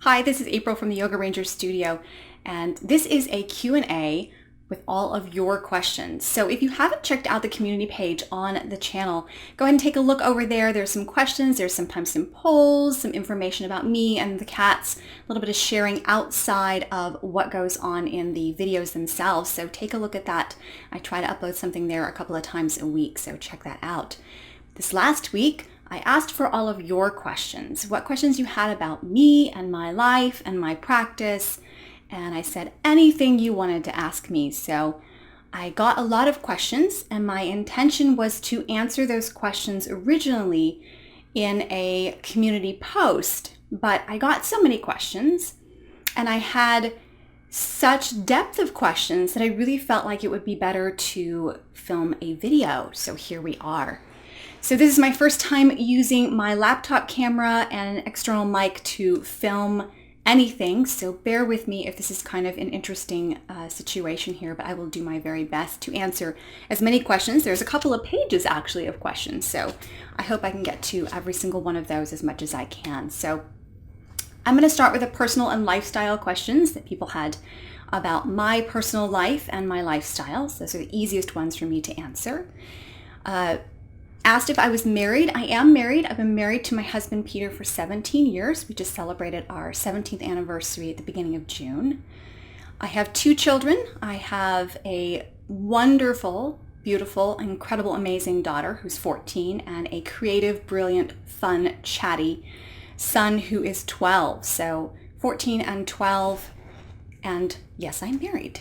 Hi, this is April from the Yoga Ranger Studio, and this is a Q&A with all of your questions. So if you haven't checked out the community page on the channel, go ahead and take a look over there. There's some questions, there's sometimes some polls, some information about me and the cats, a little bit of sharing outside of what goes on in the videos themselves. So take a look at that. I try to upload something there a couple of times a week, so check that out. This last week, I asked for all of your questions, what questions you had about me and my life and my practice, and I said anything you wanted to ask me. So I got a lot of questions, and my intention was to answer those questions originally in a community post, but I got so many questions, and I had such depth of questions that I really felt like it would be better to film a video. So here we are. So this is my first time using my laptop camera and an external mic to film anything, so bear with me if this is kind of an interesting situation here, but I will do my very best to answer as many questions. There's a couple of pages actually of questions, so I hope I can get to every single one of those as much as I can. So I'm going to start with the personal and lifestyle questions that people had about my personal life and my lifestyles. Those are the easiest ones for me to answer. Asked if I was married. I am married. I've been married to my husband Peter for 17 years. We just celebrated our 17th anniversary at the beginning of June. I have 2 children. I have a wonderful, beautiful, incredible, amazing daughter who's 14 and a creative, brilliant, fun, chatty son who is 12. So 14 and 12, and yes, I'm married.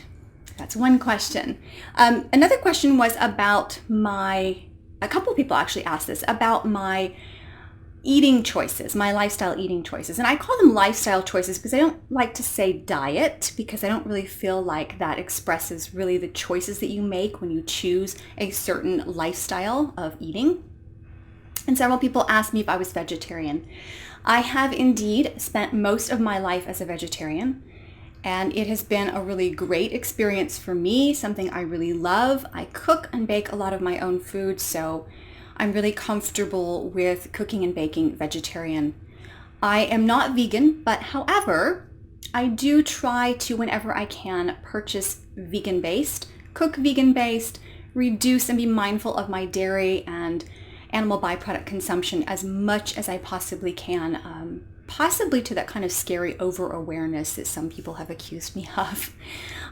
That's one question. Another question was about a couple of people actually asked this about my eating choices, my lifestyle eating choices. And I call them lifestyle choices because I don't like to say diet, because I don't really feel like that expresses really the choices that you make when you choose a certain lifestyle of eating. And several people asked me if I was vegetarian. I have indeed spent most of my life as a vegetarian, and it has been a really great experience for me, something I really love. I cook and bake a lot of my own food, so I'm really comfortable with cooking and baking vegetarian. I am not vegan, but however, I do try to, whenever I can, purchase vegan-based, cook vegan-based, reduce and be mindful of my dairy and animal byproduct consumption as much as I possibly can, possibly to that kind of scary over-awareness that some people have accused me of.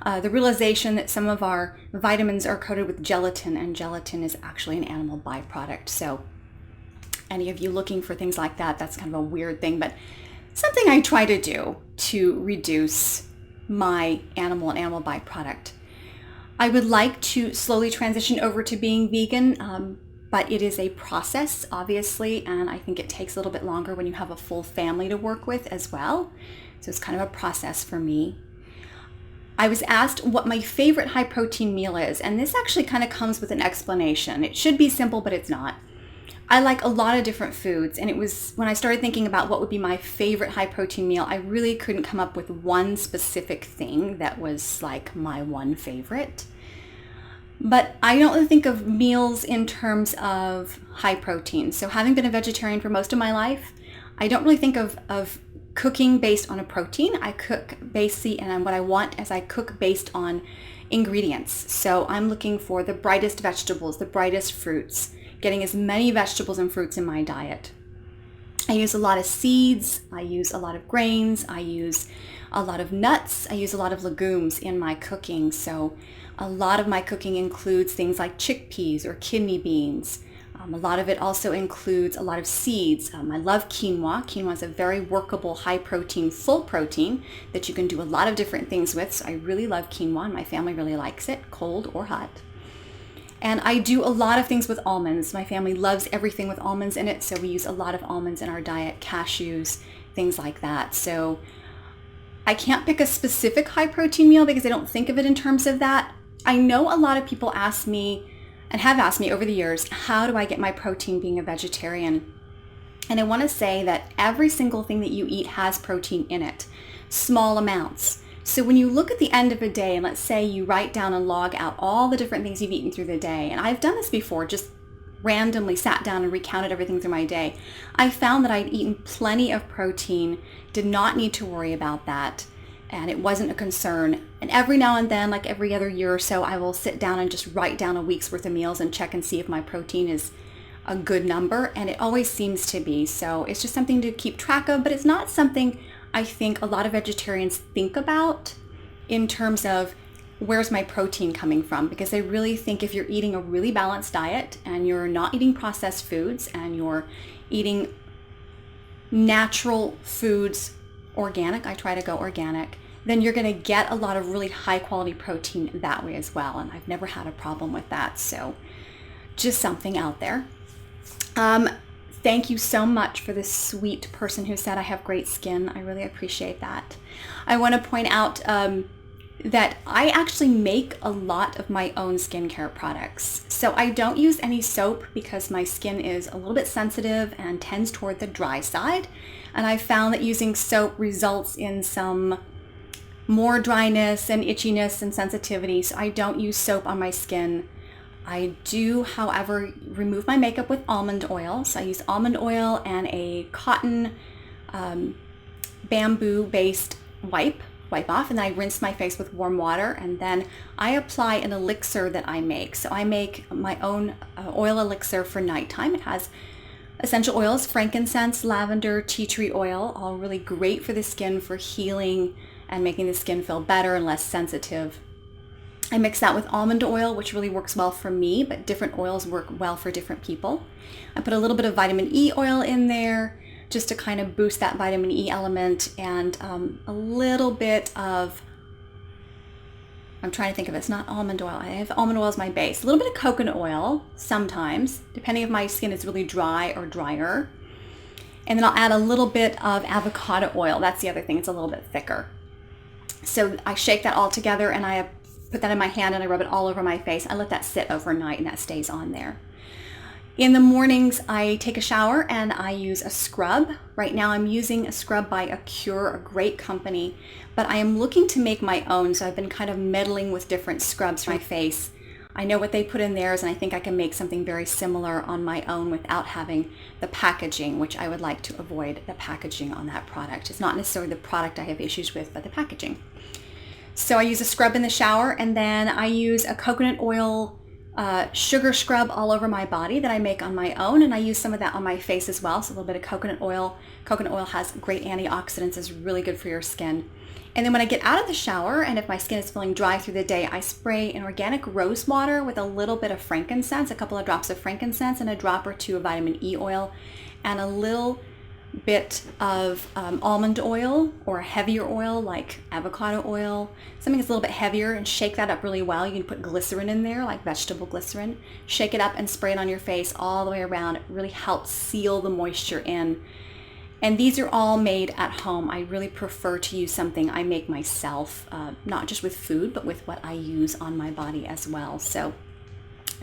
The realization that some of our vitamins are coated with gelatin, and gelatin is actually an animal byproduct. So any of you looking for things like that, that's kind of a weird thing, but something I try to do to reduce my animal and animal byproduct. I would like to slowly transition over to being vegan, but it is a process, obviously, and I think it takes a little bit longer when you have a full family to work with as well. So it's kind of a process for me. I was asked what my favorite high protein meal is, and this actually kind of comes with an explanation. It should be simple, but it's not. I like a lot of different foods, and it was when I started thinking about what would be my favorite high protein meal, I really couldn't come up with one specific thing that was like my one favorite. But I don't think of meals in terms of high protein. So having been a vegetarian for most of my life, I don't really think of cooking based on a protein. I cook basically, and what I want is I cook based on ingredients. So I'm looking for the brightest vegetables, the brightest fruits, getting as many vegetables and fruits in my diet. I use a lot of seeds, I use a lot of grains, I use a lot of nuts, I use a lot of legumes in my cooking. So a lot of my cooking includes things like chickpeas or kidney beans. A lot of it also includes a lot of seeds. I love quinoa. Quinoa is a very workable, high protein, full protein that you can do a lot of different things with. So I really love quinoa, and my family really likes it, cold or hot. And I do a lot of things with almonds. My family loves everything with almonds in it, so we use a lot of almonds in our diet, cashews, things like that. So I can't pick a specific high protein meal because I don't think of it in terms of that. I know a lot of people ask me, and have asked me over the years, how do I get my protein being a vegetarian? And I want to say that every single thing that you eat has protein in it, small amounts. So when you look at the end of a day, and let's say you write down and log out all the different things you've eaten through the day, and I've done this before, just randomly sat down and recounted everything through my day, I found that I'd eaten plenty of protein, did not need to worry about that, and it wasn't a concern. And every now and then, like every other year or so, I will sit down and just write down a week's worth of meals and check and see if my protein is a good number, and it always seems to be. So it's just something to keep track of, but it's not something I think a lot of vegetarians think about in terms of where's my protein coming from, because they really think if you're eating a really balanced diet and you're not eating processed foods and you're eating natural foods, organic, I try to go organic, then you're going to get a lot of really high quality protein that way as well. And I've never had a problem with that. So just something out there. Thank you so much for this sweet person who said I have great skin. I really appreciate that. I want to point out that I actually make a lot of my own skincare products. So I don't use any soap because my skin is a little bit sensitive and tends toward the dry side. And I found that using soap results in some more dryness and itchiness and sensitivity. So I don't use soap on my skin. I do, however, remove my makeup with almond oil. So I use almond oil and a cotton bamboo-based wipe off, and then I rinse my face with warm water, and then I apply an elixir that I make. So I make my own oil elixir for nighttime. It has essential oils, frankincense, lavender, tea tree oil, all really great for the skin for healing and making the skin feel better and less sensitive. I mix that with almond oil, which really works well for me, but different oils work well for different people. I put a little bit of vitamin E oil in there just to kind of boost that vitamin E element, and a little bit of, I'm trying to think of it, it's not almond oil. I have almond oil as my base. A little bit of coconut oil sometimes, depending if my skin is really dry or drier. And then I'll add a little bit of avocado oil. That's the other thing, it's a little bit thicker. So I shake that all together and I put that in my hand and I rub it all over my face. I let that sit overnight and that stays on there. In the mornings, I take a shower and I use a scrub. Right now I'm using a scrub by Acure, a great company, but I am looking to make my own. So I've been kind of meddling with different scrubs for my face. I know what they put in theirs, and I think I can make something very similar on my own without having the packaging, which I would like to avoid the packaging on that product. It's not necessarily the product I have issues with, but the packaging. So I use a scrub in the shower, and then I use a coconut oil sugar scrub all over my body that I make on my own, and I use some of that on my face as well. So a little bit of coconut oil. Coconut oil has great antioxidants, is really good for your skin. And then when I get out of the shower, and if my skin is feeling dry through the day, I spray an organic rose water with a little bit of frankincense, a couple of drops of frankincense, and a drop or two of vitamin E oil, and a little bit of almond oil or a heavier oil like avocado oil, something that's a little bit heavier, and shake that up really well. You can put glycerin in there, like vegetable glycerin. Shake it up and spray it on your face all the way around. It really helps seal the moisture in. And these are all made at home. I really prefer to use something I make myself, not just with food, but with what I use on my body as well. So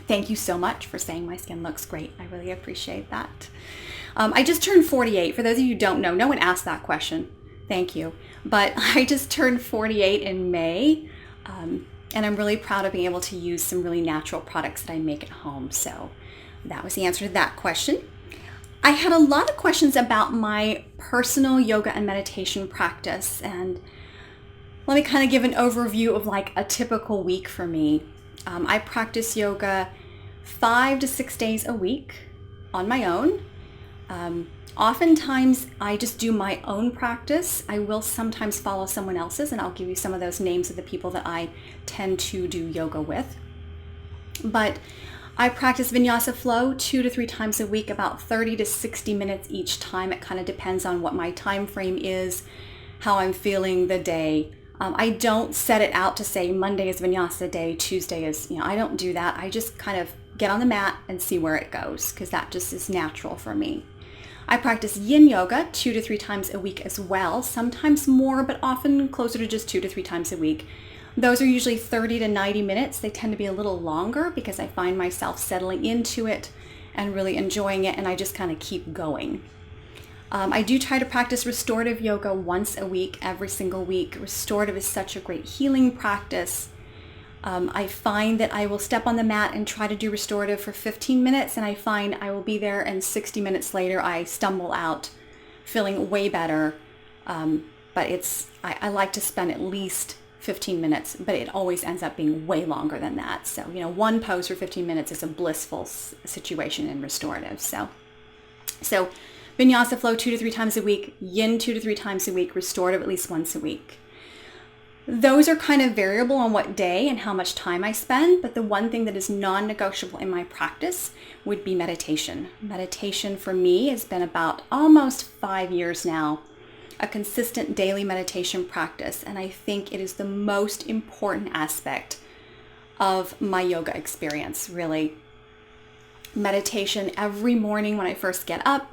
thank you so much for saying my skin looks great. I really appreciate that. I just turned 48. For those of you who don't know, no one asked that question. Thank you. But I just turned 48 in May, and I'm really proud of being able to use some really natural products that I make at home. So that was the answer to that question. I had a lot of questions about my personal yoga and meditation practice, and let me kind of give an overview of like a typical week for me. I practice yoga 5 to 6 days a week on my own. Oftentimes I just do my own practice. I will sometimes follow someone else's, and I'll give you some of those names of the people that I tend to do yoga with. But I practice vinyasa flow 2 to 3 times a week, about 30 to 60 minutes each time. It kind of depends on what my time frame is, how I'm feeling the day. I don't set it out to say Monday is vinyasa day, Tuesday is, I don't do that. I just kind of get on the mat and see where it goes, because that just is natural for me. I practice yin yoga 2 to 3 times a week as well, sometimes more, but often closer to just 2 to 3 times a week. Those are usually 30 to 90 minutes. They tend to be a little longer because I find myself settling into it and really enjoying it, and I just kind of keep going. I do try to practice restorative yoga once a week, every single week. Restorative is such a great healing practice. I find that I will step on the mat and try to do restorative for 15 minutes, and I find I will be there, and 60 minutes later I stumble out feeling way better. But I like to spend at least 15 minutes, but it always ends up being way longer than that. So, one pose for 15 minutes is a blissful situation in restorative. So Vinyasa flow 2 to 3 times a week, yin 2 to 3 times a week, restorative at least once a week. Those are kind of variable on what day and how much time I spend, but the one thing that is non-negotiable in my practice would be meditation. Meditation for me has been about almost 5 years now, a consistent daily meditation practice, and I think it is the most important aspect of my yoga experience, really. Meditation every morning when I first get up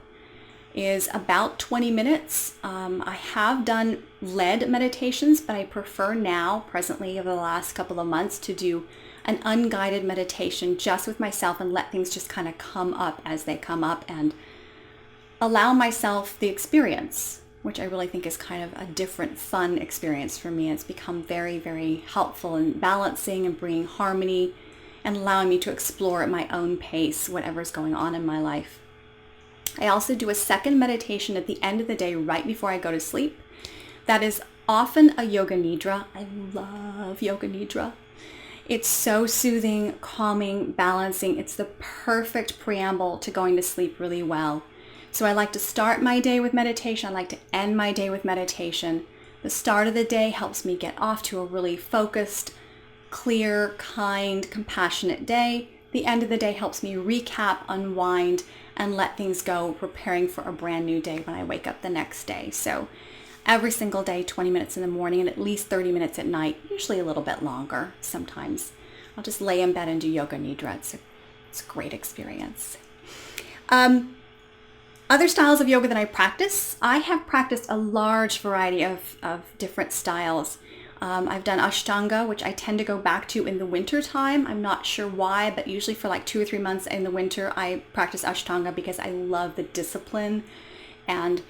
is about 20 minutes. I have done led meditations, but I prefer now, presently over the last couple of months, to do an unguided meditation just with myself and let things just kind of come up as they come up and allow myself the experience, which I really think is kind of a different, fun experience for me. It's become very, very helpful in balancing and bringing harmony and allowing me to explore at my own pace whatever's going on in my life. I also do a second meditation at the end of the day right before I go to sleep. That is often a yoga nidra. I love yoga nidra. It's so soothing, calming, balancing. It's the perfect preamble to going to sleep really well. So I like to start my day with meditation. I like to end my day with meditation. The start of the day helps me get off to a really focused, clear, kind, compassionate day. The end of the day helps me recap, unwind, and let things go, preparing for a brand new day when I wake up the next day. So every single day, 20 minutes in the morning and at least 30 minutes at night, usually a little bit longer sometimes. I'll just lay in bed and do yoga nidra. It's a great experience. Other styles of yoga that I practice, I have practiced a large variety of different styles. I've done Ashtanga, which I tend to go back to in the winter time. I'm not sure why, but usually for like 2 or 3 months in the winter, I practice Ashtanga because I love the discipline and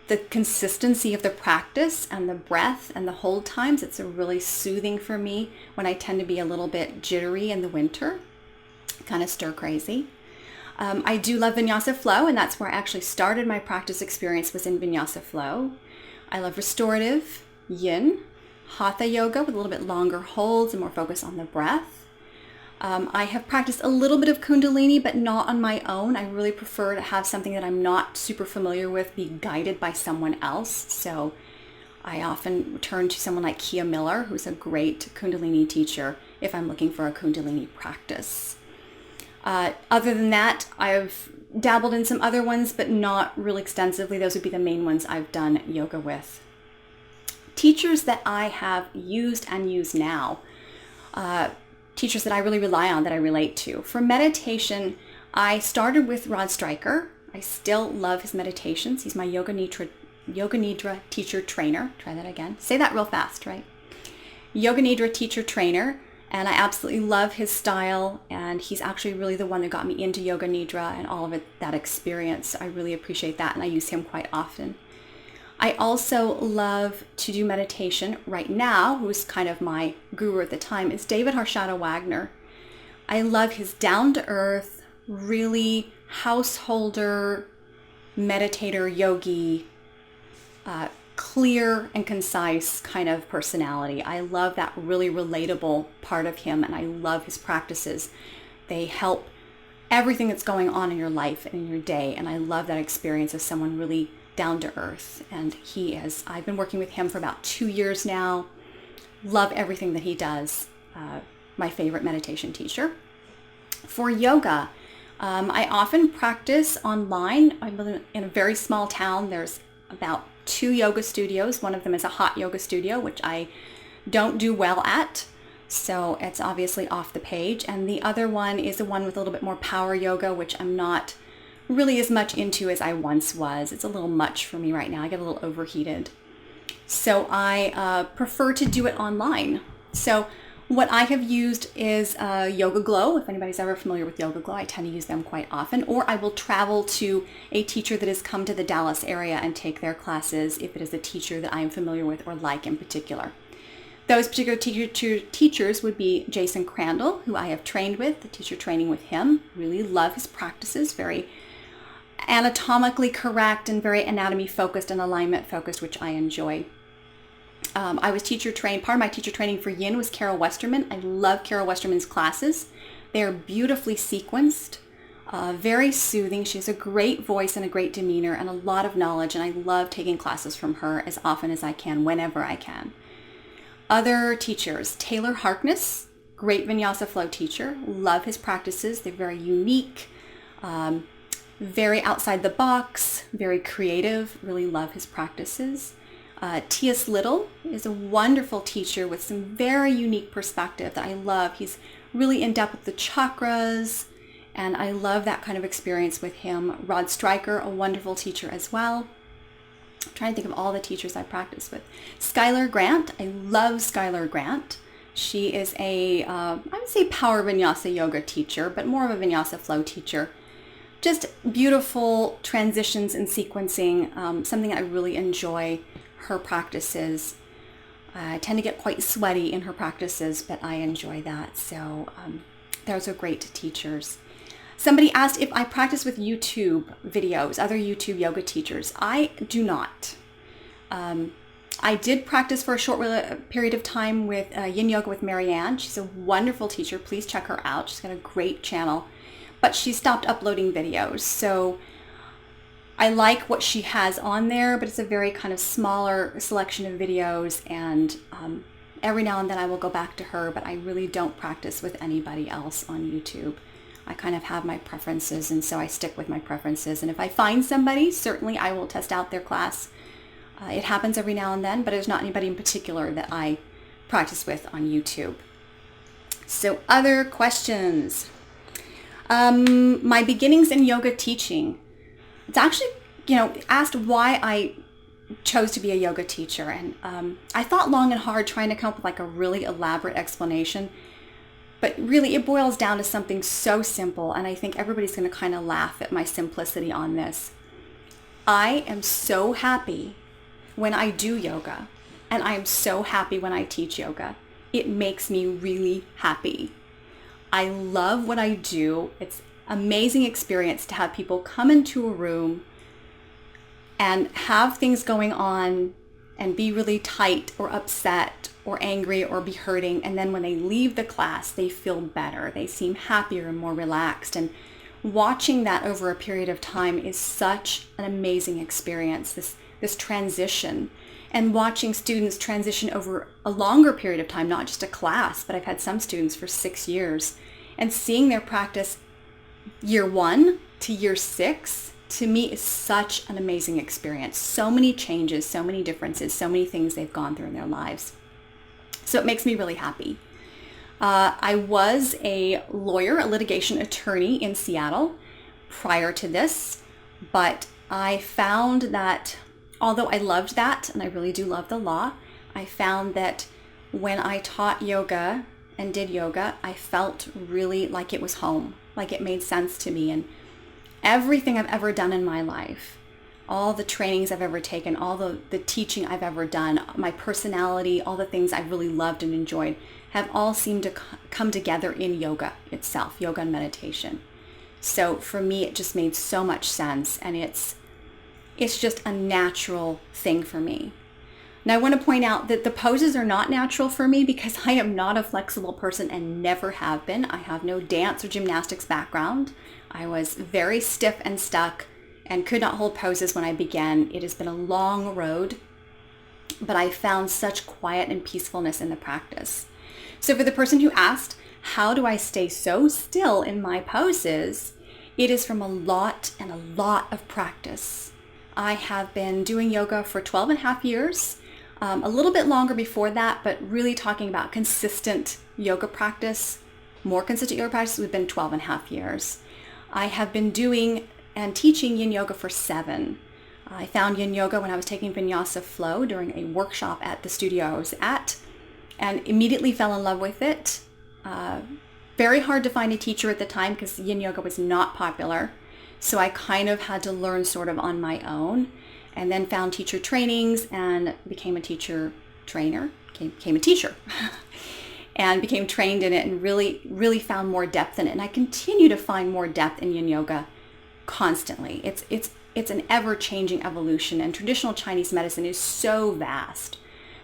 the consistency of the practice and the breath and the hold times. It's really soothing for me when I tend to be a little bit jittery in the winter, kind of stir crazy. I do love Vinyasa flow, and that's where I actually started my practice experience, was in Vinyasa flow. I love restorative, yin, hatha yoga with a little bit longer holds and more focus on the breath. I have practiced a little bit of Kundalini, but not on my own. I really prefer to have something that I'm not super familiar with be guided by someone else. So I often turn to someone like Kia Miller, who's a great Kundalini teacher, if I'm looking for a Kundalini practice. Other than that, I've dabbled in some other ones, but not really extensively. Those would be the main ones I've done yoga with. Teachers that I have used and use now, teachers that I really rely on, that I relate to. For meditation, I started with Rod Stryker. I still love his meditations. He's my Yoga Nidra teacher trainer. Try that again. Say that real fast, right? Yoga Nidra teacher trainer. And I absolutely love his style, and he's actually really the one that got me into Yoga Nidra and all of it, that experience. I really appreciate that, and I use him quite often. I also love to do meditation right now, who's kind of my guru at the time, is David Harshada Wagner. I love his down-to-earth, really householder, meditator, yogi, clear and concise kind of personality. I love that really relatable part of him, and I love his practices. They help everything that's going on in your life and in your day, and I love that experience of someone really down to earth. And I've been working with him for about 2 years now. Love everything that he does. My favorite meditation teacher. For yoga, I often practice online. I live in a very small town. There's about 2 yoga studios. One of them is a hot yoga studio, which I don't do well at, so it's obviously off the page. And the other one is the one with a little bit more power yoga, which I'm not really as much into as I once was. It's a little much for me right now. I get a little overheated. So I prefer to do it online. So what I have used is Yoga Glow. If anybody's ever familiar with Yoga Glow, I tend to use them quite often. Or I will travel to a teacher that has come to the Dallas area and take their classes if it is a teacher that I am familiar with or like in particular. Those particular teachers would be Jason Crandall, who I have trained with, the teacher training with him. Really love his practices, very anatomically correct and very anatomy focused and alignment focused, which I enjoy. I was teacher trained. Part of my teacher training for Yin was Carol Westerman. I love Carol Westerman's classes. They are beautifully sequenced, very soothing. She has a great voice and a great demeanor and a lot of knowledge, and I love taking classes from her as often as I can, whenever I can. Other teachers, Taylor Harkness, great Vinyasa flow teacher. Love his practices. They're very unique, very outside the box, very creative. Really love his practices. T.S. Little is a wonderful teacher with some very unique perspective that I love. He's really in depth with the chakras, and I love that kind of experience with him. Rod Stryker, a wonderful teacher as well. I'm trying to think of all the teachers I practice with. Skylar Grant, I love Skylar Grant. She is I would say power Vinyasa yoga teacher, but more of a Vinyasa flow teacher. Just beautiful transitions and sequencing, something I really enjoy her practices. I tend to get quite sweaty in her practices, but I enjoy that. So those are great teachers. Somebody asked if I practice with YouTube videos, other YouTube yoga teachers. I do not. I did practice for a short period of time with Yin Yoga with Marianne. She's a wonderful teacher. Please check her out. She's got a great channel. But she stopped uploading videos. So I like what she has on there, but it's a very kind of smaller selection of videos. And every now and then I will go back to her, but I really don't practice with anybody else on YouTube. I kind of have my preferences, and so I stick with my preferences. And if I find somebody, certainly I will test out their class. It happens every now and then, but there's not anybody in particular that I practice with on YouTube. So other questions. My beginnings in yoga teaching. It's actually, asked why I chose to be a yoga teacher. And I thought long and hard trying to come up with like a really elaborate explanation. But really, it boils down to something so simple, and I think everybody's going to kind of laugh at my simplicity on this. I am so happy when I do yoga, and I am so happy when I teach yoga. It makes me really happy. I love what I do. It's an amazing experience to have people come into a room and have things going on and be really tight or upset or angry or be hurting, and then when they leave the class they feel better, they seem happier and more relaxed. And watching that over a period of time is such an amazing experience, this transition, and watching students transition over a longer period of time, not just a class, but I've had some students for 6 years, and seeing their practice year 1 to year 6 to me is such an amazing experience. So many changes, so many differences, so many things they've gone through in their lives. So it makes me really happy. I was a lawyer, a litigation attorney in Seattle prior to this, but I found that although I loved that, and I really do love the law, I found that when I taught yoga and did yoga, I felt really like it was home, like it made sense to me. And everything I've ever done in my life, all the trainings I've ever taken, all the teaching I've ever done, my personality, all the things I've really loved and enjoyed have all seemed to come together in yoga itself, yoga and meditation. So for me, it just made so much sense, and it's just a natural thing for me. Now I want to point out that the poses are not natural for me because I am not a flexible person and never have been. I have no dance or gymnastics background. I was very stiff and stuck and could not hold poses when I began. It has been a long road, but I found such quiet and peacefulness in the practice. So for the person who asked, how do I stay so still in my poses? It is from a lot of practice. I have been doing yoga for 12 and a half years, a little bit longer before that, but really talking about consistent yoga practice, more consistent yoga practice, we've been 12 and a half years. I have been doing and teaching Yin Yoga for 7. I found Yin Yoga when I was taking Vinyasa Flow during a workshop at the studio I was at, and immediately fell in love with it. Very hard to find a teacher at the time because Yin Yoga was not popular. So I kind of had to learn sort of on my own, and then found teacher trainings and became a teacher trainer became a teacher and became trained in it and really found more depth in it. And I continue to find more depth in yin yoga constantly. It's an ever-changing evolution, and traditional Chinese medicine is so vast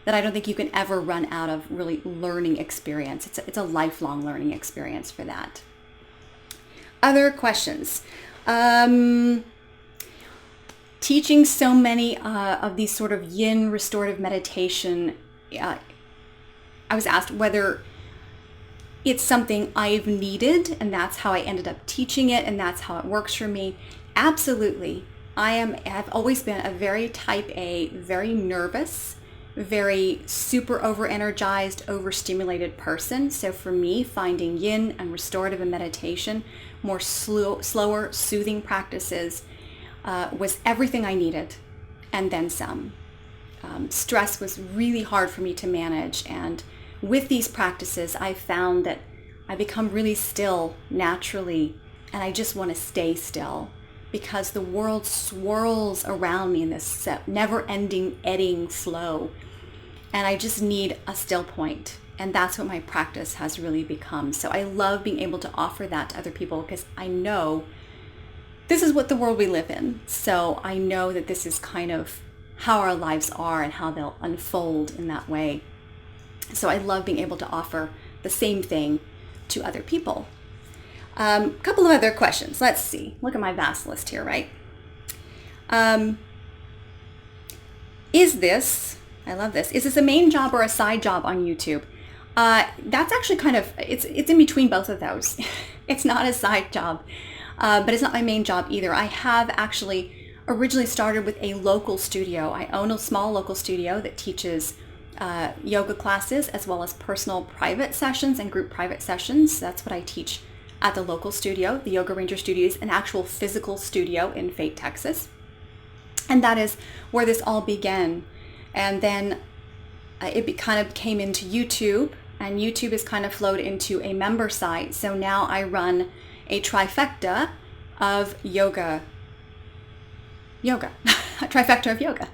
that I don't think you can ever run out of really learning experience. It's a lifelong learning experience for that. Other questions. Teaching so many of these sort of yin restorative meditation, I was asked whether it's something I've needed and that's how I ended up teaching it and that's how it works for me. Absolutely. I've always been a very type A, very nervous, very super over-energized, overstimulated person. So for me, finding yin and restorative and meditation, more slower, soothing practices was everything I needed, and then some. Stress was really hard for me to manage, and with these practices, I found that I become really still naturally, and I just want to stay still because the world swirls around me in this never-ending eddying flow, and I just need a still point, and that's what my practice has really become. So I love being able to offer that to other people because I know this is what the world we live in. So I know that this is kind of how our lives are and how they'll unfold in that way. So I love being able to offer the same thing to other people. Couple of other questions. Let's see. Look at my vast list here, right? Is this a main job or a side job on YouTube? That's actually kind of, it's in between both of those. It's not a side job, but it's not my main job either. I have actually originally started with a local studio. I own a small local studio that teaches yoga classes as well as personal private sessions and group private sessions. That's what I teach at the local studio. The Yoga Ranger Studio is an actual physical studio in Fate, Texas. And that is where this all began. And then it kind of came into YouTube, and YouTube has kind of flowed into a member site. So now I run a trifecta of yoga, a trifecta of yoga.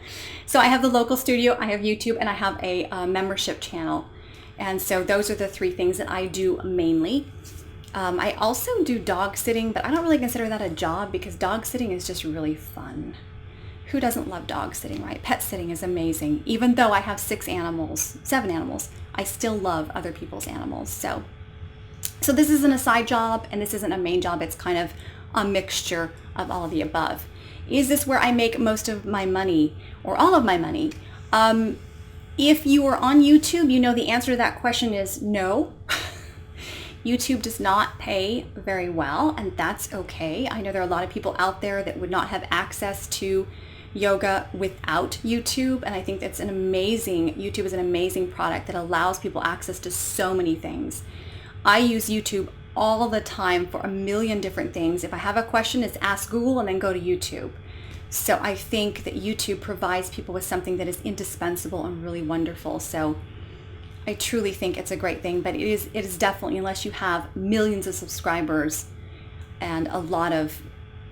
So I have the local studio, I have YouTube, and I have a membership channel. And so those are the three things that I do mainly. I also do dog sitting, but I don't really consider that a job because dog sitting is just really fun. Who doesn't love dog sitting, right? Pet sitting is amazing. Even though I have 7 animals, I still love other people's animals. So this isn't a side job and this isn't a main job. It's kind of a mixture of all of the above. Is this where I make most of my money or all of my money? If you are on YouTube, you know the answer to that question is no. YouTube does not pay very well, and that's okay. I know there are a lot of people out there that would not have access to yoga without YouTube, and I think YouTube is an amazing product that allows people access to so many things. I use YouTube all the time for a million different things. If I have a question, it's ask Google and then go to YouTube. So I think that YouTube provides people with something that is indispensable and really wonderful. So I truly think it's a great thing, but it is definitely, unless you have millions of subscribers and a lot of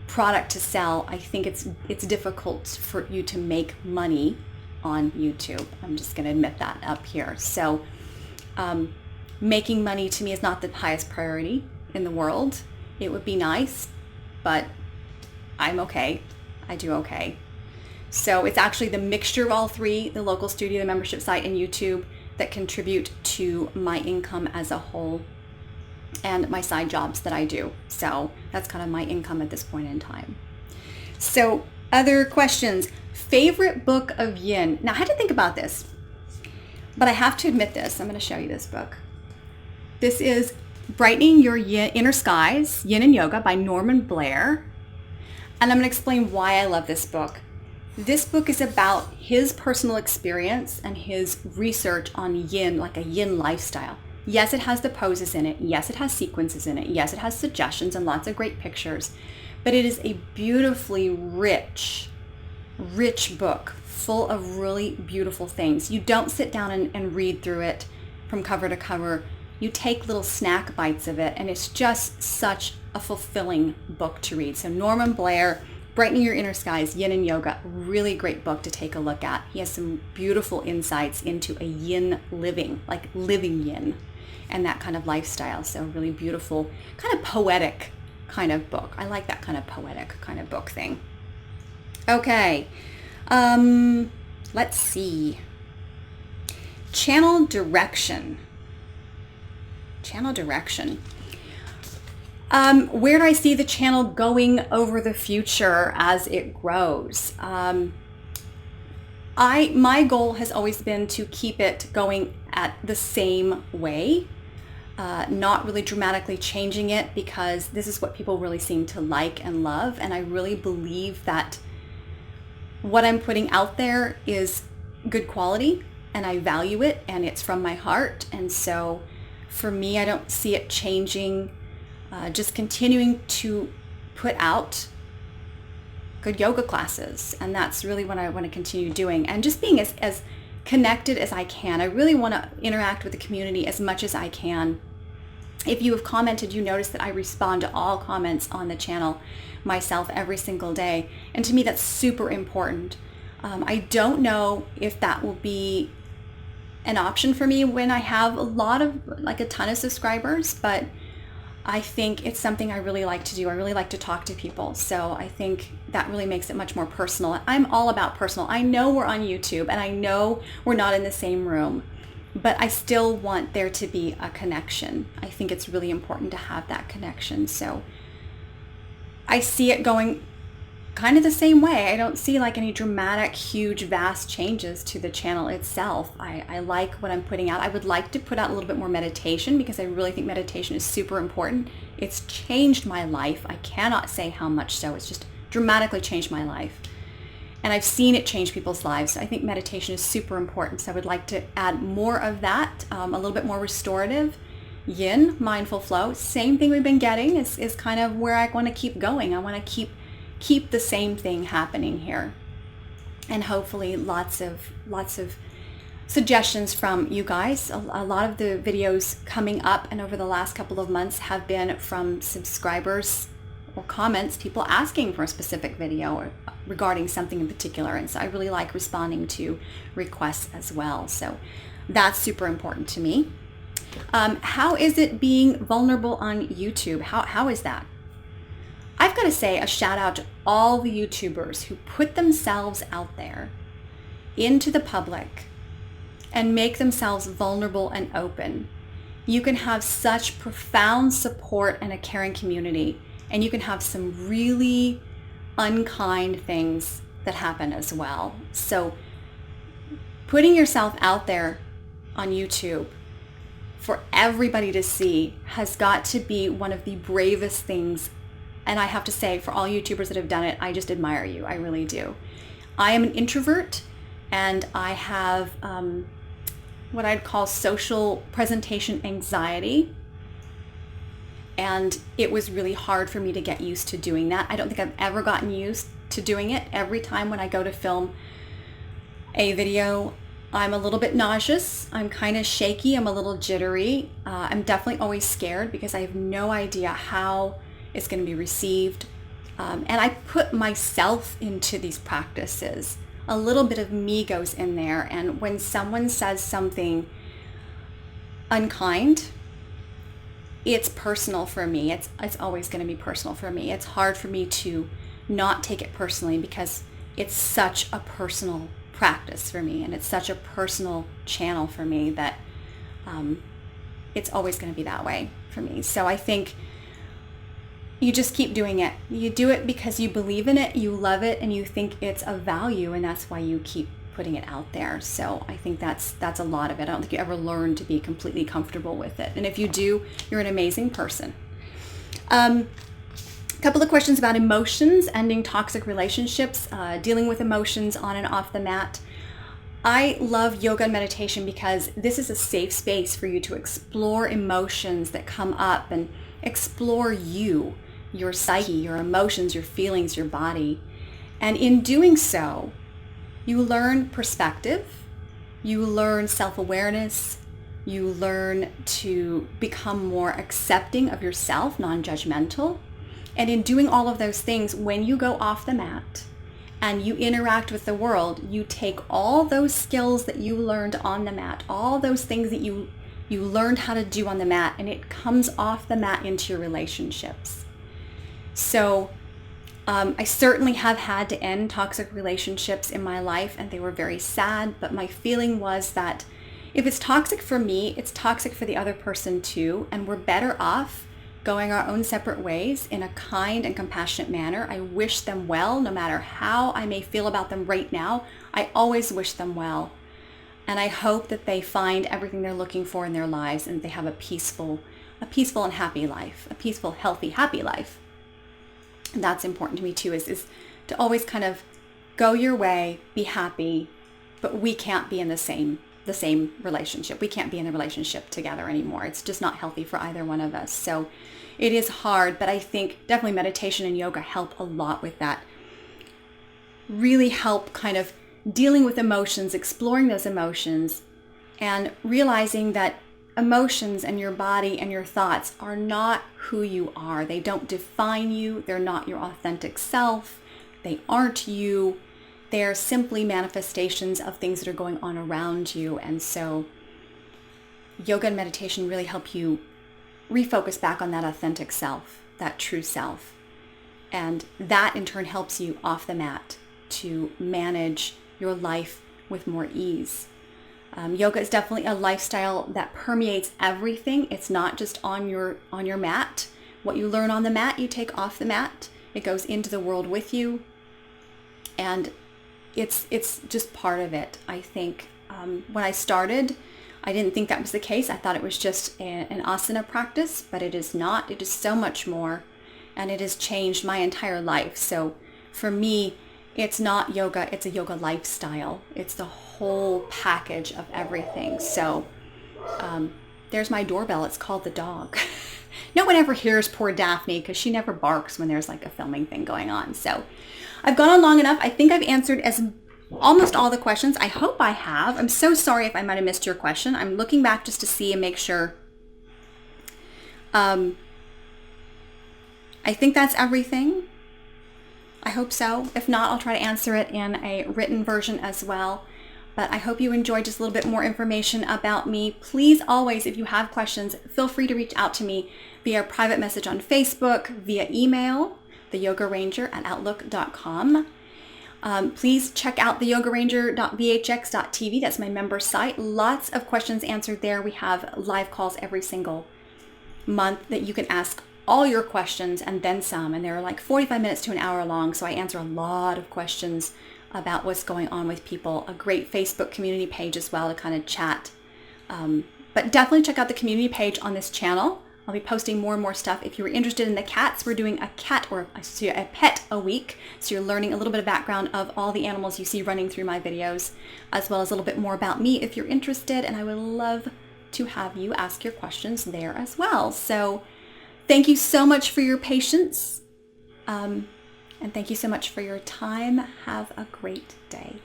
product to sell, I think it's difficult for you to make money on YouTube. I'm just going to admit that up here. So making money to me is not the highest priority in the world. It would be nice, but I'm okay. I do okay. So it's actually the mixture of all three, the local studio, the membership site, and YouTube, that contribute to my income as a whole and my side jobs that I do. So that's kind of my income at this point in time. So other questions. Favorite book of Yin. Now I had to think about this, but I have to admit this. I'm going to show you this book. This is Brightening Your Inner Skies, Yin and Yoga by Norman Blair. And I'm going to explain why I love this book. This book is about his personal experience and his research on yin, like a yin lifestyle. Yes, it has the poses in it. Yes, it has sequences in it. Yes, it has suggestions and lots of great pictures. But it is a beautifully rich book full of really beautiful things. You don't sit down and read through it from cover to cover. You take little snack bites of it, and it's just such a fulfilling book to read. So Norman Blair, Brightening Your Inner Skies, Yin and Yoga, really great book to take a look at. He has some beautiful insights into a yin living, like living yin, and that kind of lifestyle. So really beautiful, kind of poetic kind of book. I like that kind of poetic kind of book thing. Okay, let's see. Channel direction. Channel direction. Where do I see the channel going over the future as it grows? My goal has always been to keep it going at the same way, not really dramatically changing it, because this is what people really seem to like and love. And I really believe that what I'm putting out there is good quality, and I value it, and it's from my heart. And so for me, I don't see it changing. Just continuing to put out good yoga classes, and that's really what I want to continue doing, and just being as connected as I can. I really want to interact with the community as much as I can. If you have commented, you notice that I respond to all comments on the channel myself every single day, and to me that's super important. I don't know if that will be an option for me when I have a ton of subscribers, but I think it's something I really like to do. I really like to talk to people. So I think that really makes it much more personal. I'm all about personal. I know we're on YouTube, and I know we're not in the same room, but I still want there to be a connection. I think it's really important to have that connection. So I see it going kind of the same way. I don't see like any dramatic, huge, vast changes to the channel itself. I like what I'm putting out. I would like to put out a little bit more meditation, because I really think meditation is super important. It's changed my life. I cannot say how much so. It's just dramatically changed my life. And I've seen it change people's lives. So I think meditation is super important. So I would like to add more of that, a little bit more restorative. Yin, mindful flow, same thing we've been getting is kind of where I want to keep going. I want to keep the same thing happening here, and hopefully lots of suggestions from you guys. A lot of the videos coming up and over the last couple of months have been from subscribers or comments, people asking for a specific video or regarding something in particular, and so I really like responding to requests as well. So that's super important to me. How is it being vulnerable on YouTube? How is that? I've got to say a shout out to all the YouTubers who put themselves out there into the public and make themselves vulnerable and open. You can have such profound support and a caring community, and you can have some really unkind things that happen as well. So putting yourself out there on YouTube for everybody to see has got to be one of the bravest things. And I have to say, for all YouTubers that have done it, I just admire you. I really do. I am an introvert, and I have what I'd call social presentation anxiety. And it was really hard for me to get used to doing that. I don't think I've ever gotten used to doing it. Every time when I go to film a video, I'm a little bit nauseous. I'm kind of shaky. I'm a little jittery. I'm definitely always scared because I have no idea how it's going to be received. And I put myself into these practices. A little bit of me goes in there. And when someone says something unkind, it's personal for me. It's always going to be personal for me. It's hard for me to not take it personally because it's such a personal practice for me, and it's such a personal channel for me that it's always going to be that way for me. So I think you just keep doing it. You do it because you believe in it, you love it, and you think it's of value, and that's why you keep putting it out there. So I think that's a lot of it. I don't think you ever learn to be completely comfortable with it. And if you do, you're an amazing person. A couple of questions about emotions, ending toxic relationships, dealing with emotions on and off the mat. I love yoga and meditation because this is a safe space for you to explore emotions that come up and explore you, your psyche, your emotions, your feelings, your body. And in doing so, you learn perspective, you learn self-awareness, you learn to become more accepting of yourself, non-judgmental. And in doing all of those things, when you go off the mat and you interact with the world, you take all those skills that you learned on the mat, all those things that you learned how to do on the mat, and it comes off the mat into your relationships. So I certainly have had to end toxic relationships in my life, and they were very sad, but my feeling was that if it's toxic for me, it's toxic for the other person too, and we're better off going our own separate ways in a kind and compassionate manner. I wish them well, no matter how I may feel about them right now. I always wish them well. And I hope that they find everything they're looking for in their lives, and they have a peaceful and happy life, a peaceful, healthy, happy life. And that's important to me too, is to always kind of go your way, be happy, but we can't be in the same relationship. We can't be in a relationship together anymore. It's just not healthy for either one of us. So it is hard, but I think definitely meditation and yoga help a lot with that. Really help kind of dealing with emotions, exploring those emotions, and realizing that emotions and your body and your thoughts are not who you are. They don't define you. They're not your authentic self. They aren't you. They are simply manifestations of things that are going on around you. And so yoga and meditation really help you refocus back on that authentic self, that true self. And that in turn helps you off the mat to manage your life with more ease. Yoga is definitely a lifestyle that permeates everything. It's not just on your mat. What you learn on the mat, you take off the mat. It goes into the world with you. And it's just part of it. I think when I started, I didn't think that was the case. I thought it was just an asana practice, but it is not. It is so much more, and it has changed my entire life. So for me, it's not yoga, it's a yoga lifestyle. It's the whole package of everything. So there's my doorbell. It's called the dog. No one ever hears poor Daphne because she never barks when there's like a filming thing going on. So I've gone on long enough. I think I've answered almost all the questions. I hope I have. I'm so sorry if I might have missed your question. I'm looking back just to see and make sure. I think that's everything. I hope so. If not, I'll try to answer it in a written version as well. But I hope you enjoyed just a little bit more information about me. Please always, if you have questions, feel free to reach out to me via private message on Facebook, via email, theyogaranger@outlook.com. Please check out theyogaranger.vhx.tv. That's my member site. Lots of questions answered there. We have live calls every single month that you can ask all your questions and then some. And they're like 45 minutes to an hour long. So I answer a lot of questions about what's going on with people. A great Facebook community page as well to kind of chat. But definitely check out the community page on this channel. I'll be posting more and more stuff. If you're interested in the cats, we're doing a pet a week. So you're learning a little bit of background of all the animals you see running through my videos, as well as a little bit more about me if you're interested. And I would love to have you ask your questions there as well. So thank you so much for your patience. And thank you so much for your time. Have a great day.